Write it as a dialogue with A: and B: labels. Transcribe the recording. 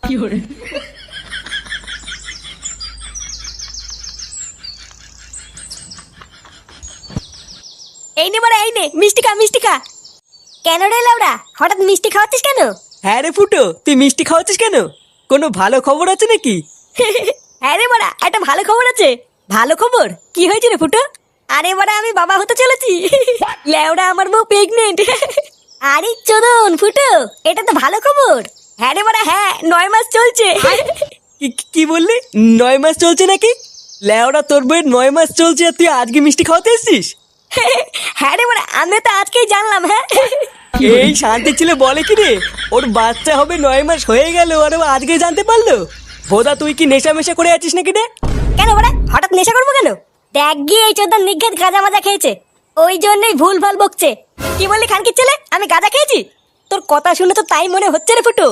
A: এই নে বড়া, এই নে মিষ্টি খা, মিষ্টি খা। কেন রে লাউড়া, হঠাৎ মিষ্টি খাওয়াচ্ছিস কেন?
B: হ্যাঁ রে ফুটো, তুই মিষ্টি খাওয়াচ্ছিস কেন? কোনো ভালো খবর আছে নাকি?
A: হ্যাঁ রে বড়া, একটা ভালো খবর আছে। ভালো খবর? কি হয়েছে রে ফুটো? আরে বড়া, আমি বাবা হতে চলেছি। লেওড়া, আমার বউ প্রেগনেন্ট। আরে চোদন ফুটো, এটা তো ভালো খবর। হ্যাঁ রে বড়া, হ্যাঁ, 9 মাস চলছে।
B: কি বললি? 9 মাস চলছে নাকি? লেওড়া, তোর বইয়ের 9 মাস চলছে আর তুই আজকে মিষ্টি খাওয়াতে এসছিস?
A: হ্যাঁ রে বড়া, আমি তো আজকেই জানলাম। হ্যাঁ,
B: এই শান্তি ছিল বলে কি রে, ওর বাচ্চা হবে 9 মাস হয়ে গেল আর ও আজকে জানতে পারলো? বোধা তুই কি নেশা মেশা করে আছিস নাকি রে?
A: কেন বড়া, হঠাৎ নেশা করবো কেন? দেখ গিয়ে এই চোদন নিঘাত গাঁজা মাজা খেয়েছে, ওই জন্যই ভুল ভাল বকছে। কি বললি খানকির ছেলে, আমি গাঁজা খেয়েছি? তোর কথা শুনে তো তাই মনে হচ্ছে রে ফুটো।